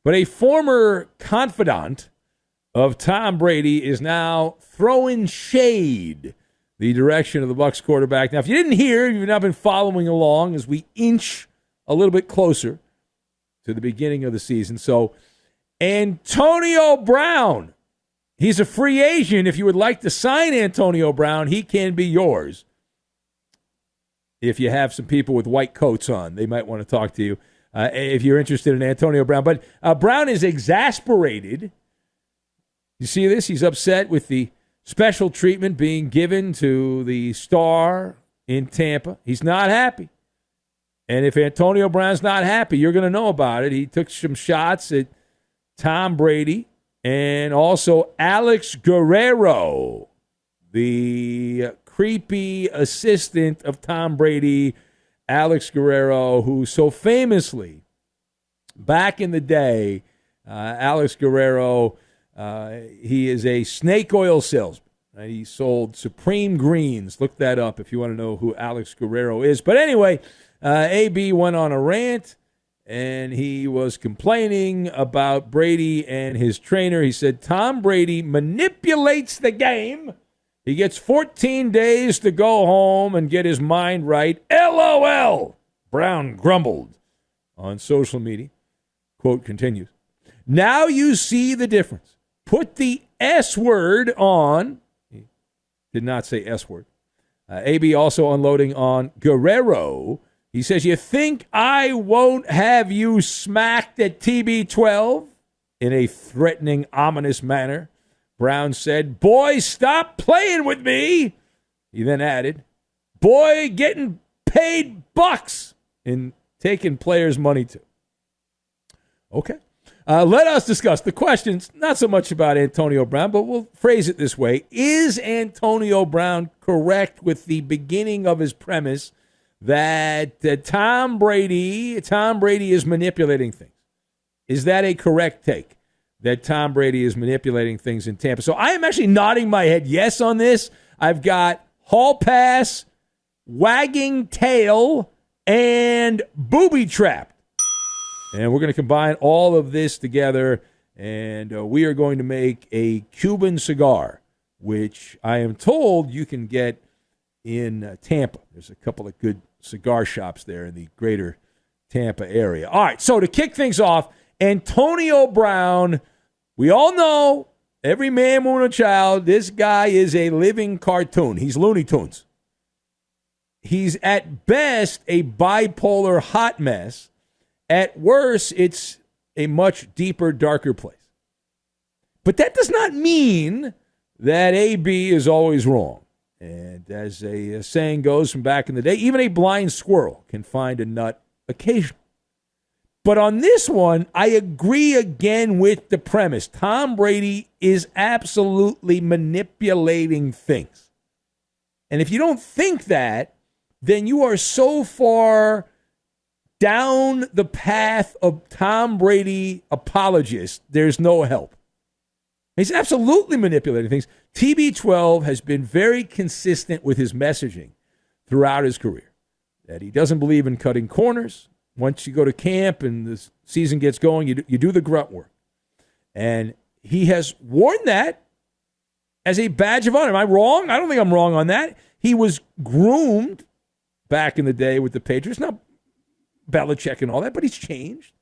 But a former confidant of Tom Brady is now throwing shade the direction of the Bucs quarterback. Now, if you didn't hear, you've not been following along as we inch a little bit closer to the beginning of the season. So, Antonio Brown, he's a free agent. If you would like to sign Antonio Brown, he can be yours. If you have some people with white coats on, they might want to talk to you if you're interested in Antonio Brown. But Brown is exasperated. You see this? He's upset with the special treatment being given to the star in Tampa. He's not happy. And if Antonio Brown's not happy, you're going to know about it. He took some shots at Tom Brady and also Alex Guerrero, the creepy assistant of Tom Brady, Alex Guerrero, who so famously, back in the day, Alex Guerrero, he is a snake oil salesman. He sold Supreme Greens. Look that up if you want to know who Alex Guerrero is. But anyway, AB went on a rant, and he was complaining about Brady and his trainer. He said, Tom Brady manipulates the game. He gets 14 days to go home and get his mind right. LOL, Brown grumbled on social media. Quote continues. Now you see the difference. Put the S word on. He did not say S word. AB also unloading on Guerrero. He says, you think I won't have you smacked at TB12? In a threatening, ominous manner. Brown said, boy, stop playing with me. He then added, boy, getting paid bucks and taking players' money too. Okay. Let us discuss the questions, not so much about Antonio Brown, but we'll phrase it this way. Is Antonio Brown correct with the beginning of his premise that Tom Brady is manipulating things? Is that a correct take, that Tom Brady is manipulating things in Tampa? So I am actually nodding my head yes on this. I've got hall pass, wagging tail, and booby trapped. And we're going to combine all of this together, and we are going to make a Cuban cigar, which I am told you can get in Tampa. There's a couple of good cigar shops there in the greater Tampa area. All right, so to kick things off, Antonio Brown, we all know, every man, woman, and child, this guy is a living cartoon. He's Looney Tunes. He's at best a bipolar hot mess. At worst, it's a much deeper, darker place. But that does not mean that AB is always wrong. And as a saying goes from back in the day, even a blind squirrel can find a nut occasionally. But on this one, I agree again with the premise. Tom Brady is absolutely manipulating things. And if you don't think that, then you are so far down the path of Tom Brady apologists, there's no help. He's absolutely manipulating things. TB12 has been very consistent with his messaging throughout his career, that he doesn't believe in cutting corners. Once you go to camp and the season gets going, you do the grunt work. And he has worn that as a badge of honor. Am I wrong? I don't think I'm wrong on that. He was groomed back in the day with the Patriots. Now, Belichick and all that, but he's changed.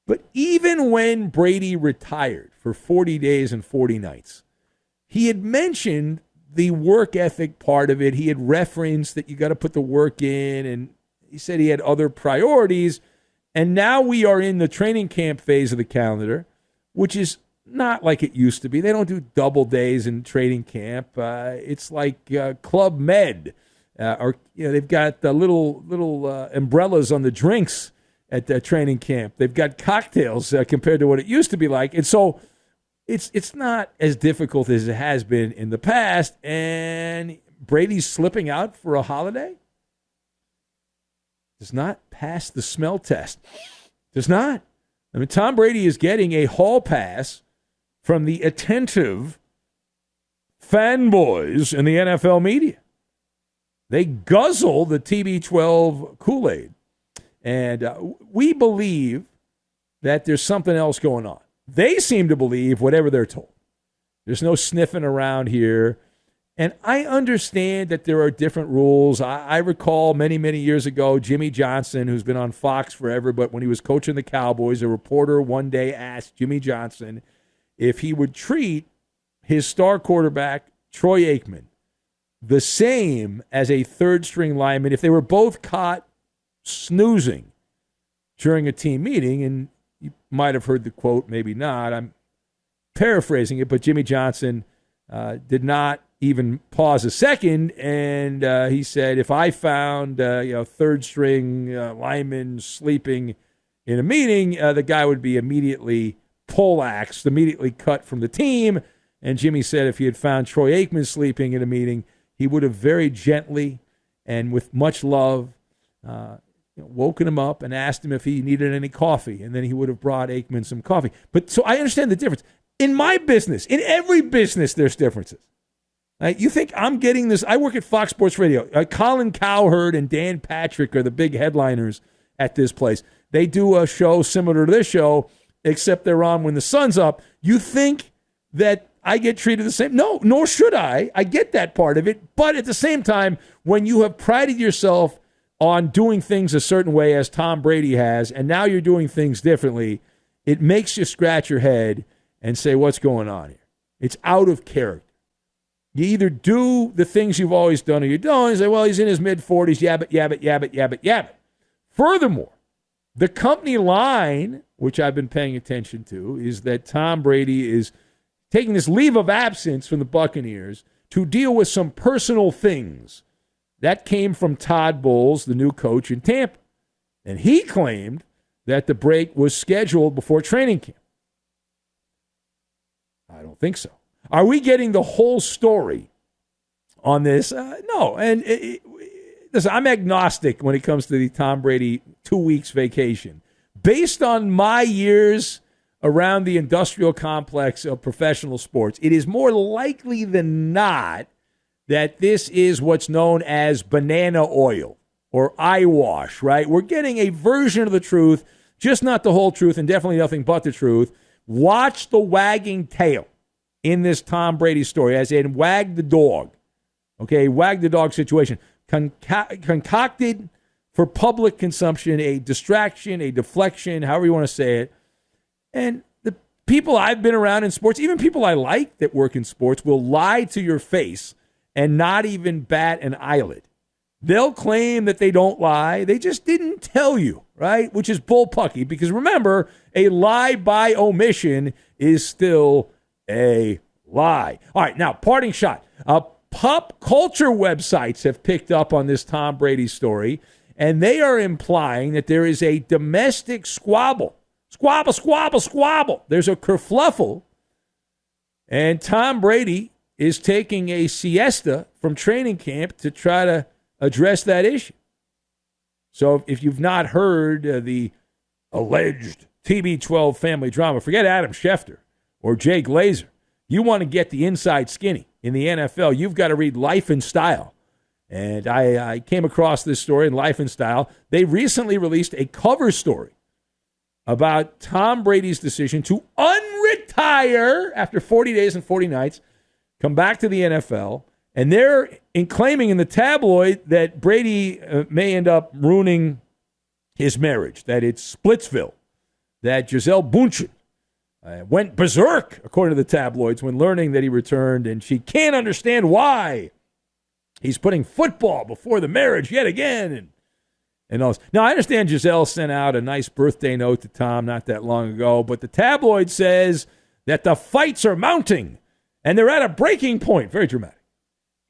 But even when Brady retired for 40 days and 40 nights, he had mentioned the work ethic part of it. He had referenced that you got to put the work in, and he said he had other priorities. And now we are in the training camp phase of the calendar, which is not like it used to be. They don't do double days in training camp. It's like Club Med. Or they've got little umbrellas on the drinks at the training camp. They've got cocktails compared to what it used to be like, and so it's not as difficult as it has been in the past. And Brady's slipping out for a holiday. Does not pass the smell test. Does not. I mean, Tom Brady is getting a hall pass from the attentive fanboys in the NFL media. They guzzle the TB12 Kool-Aid. And we believe that there's something else going on. They seem to believe whatever they're told. There's no sniffing around here. And I understand that there are different rules. I recall many, many years ago, Jimmy Johnson, who's been on Fox forever, but when he was coaching the Cowboys, a reporter one day asked Jimmy Johnson if he would treat his star quarterback, Troy Aikman, the same as a third-string lineman if they were both caught snoozing during a team meeting. And you might have heard the quote, maybe not. I'm paraphrasing it, but Jimmy Johnson did not even pause a second, and he said, if I found third-string lineman sleeping in a meeting, the guy would be immediately poleaxed, immediately cut from the team. And Jimmy said if he had found Troy Aikman sleeping in a meeting, he would have very gently and with much love woken him up and asked him if he needed any coffee, and then he would have brought Aikman some coffee. But so I understand the difference. In my business, in every business, there's differences. You think I'm getting this? I work at Fox Sports Radio. Colin Cowherd and Dan Patrick are the big headliners at this place. They do a show similar to this show, except they're on when the sun's up. You think that I get treated the same? No, nor should I. I get that part of it. But at the same time, when you have prided yourself on doing things a certain way, as Tom Brady has, and now you're doing things differently, it makes you scratch your head and say, what's going on here? It's out of character. You either do the things you've always done or you don't. You say, well, he's in his mid-40s, yabbit. Furthermore, the company line, which I've been paying attention to, is that Tom Brady is taking this leave of absence from the Buccaneers to deal with some personal things. That came from Todd Bowles, the new coach in Tampa. And he claimed that the break was scheduled before training camp. I don't think so. Are we getting the whole story on this? No. And listen, I'm agnostic when it comes to the Tom Brady 2 weeks vacation. Based on my years around the industrial complex of professional sports, it is more likely than not that this is what's known as banana oil or eyewash, right? We're getting a version of the truth, just not the whole truth, and definitely nothing but the truth. Watch the wagging tail in this Tom Brady story, as in wag the dog. Okay, wag the dog situation. Concocted for public consumption, a distraction, a deflection, however you want to say it. And the people I've been around in sports, even people I like that work in sports, will lie to your face and not even bat an eyelid. They'll claim that they don't lie. They just didn't tell you, right? Which is bullpucky, because remember, a lie by omission is still a lie. All right, now, parting shot. Pop culture websites have picked up on this Tom Brady story, and they are implying that there is a domestic squabble. Squabble. There's a kerfluffle, and Tom Brady is taking a siesta from training camp to try to address that issue. So if you've not heard the alleged TB12 family drama, forget Adam Schefter or Jay Glazer. You want to get the inside skinny in the NFL, you've got to read Life and Style. And I came across this story in Life and Style. They recently released a cover story about Tom Brady's decision to unretire after 40 days and 40 nights, come back to the NFL, and they're claiming in the tabloid that Brady may end up ruining his marriage, that it's Splitsville, that Gisele Bündchen went berserk, according to the tabloids, when learning that he returned, and she can't understand why he's putting football before the marriage yet again. And all this. Now, I understand Gisele sent out a nice birthday note to Tom not that long ago, but the tabloid says that the fights are mounting, and they're at a breaking point. Very dramatic.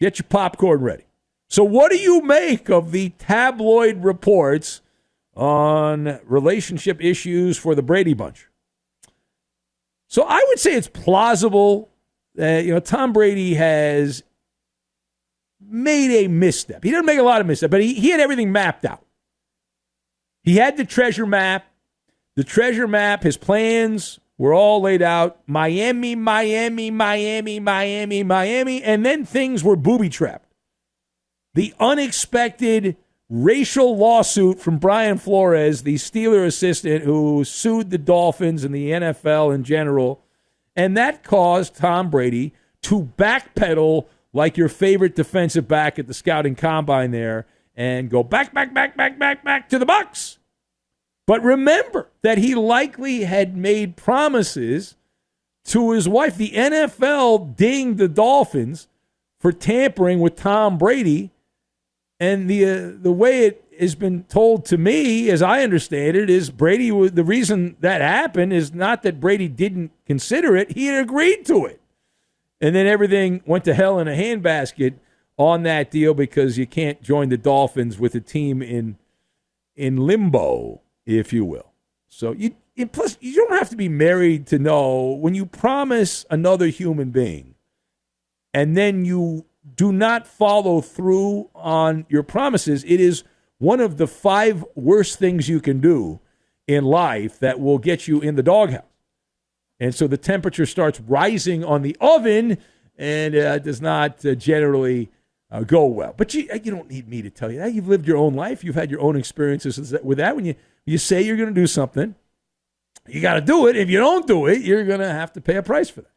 Get your popcorn ready. So what do you make of the tabloid reports on relationship issues for the Brady bunch? So I would say it's plausible that, Tom Brady has made a misstep. He didn't make a lot of missteps, but he had everything mapped out. He had the treasure map. The treasure map, his plans were all laid out. Miami, and then things were booby-trapped. The unexpected racial lawsuit from Brian Flores, the Steeler assistant who sued the Dolphins and the NFL in general. And that caused Tom Brady to backpedal like your favorite defensive back at the scouting combine there and go back to the Bucs. But remember that he likely had made promises to his wife. The NFL dinged the Dolphins for tampering with Tom Brady. And the way it has been told to me, as I understand it, is Brady, the reason that happened is not that Brady didn't consider it. He had agreed to it. And then everything went to hell in a handbasket on that deal because you can't join the Dolphins with a team in limbo, if you will. So plus, you don't have to be married to know when you promise another human being and then you do not follow through on your promises, it is one of the 5 worst things you can do in life that will get you in the doghouse. And so the temperature starts rising on the oven and does not generally go well. But you don't need me to tell you that. You've lived your own life. You've had your own experiences with that. When you say you're going to do something, you got to do it. If you don't do it, you're going to have to pay a price for that.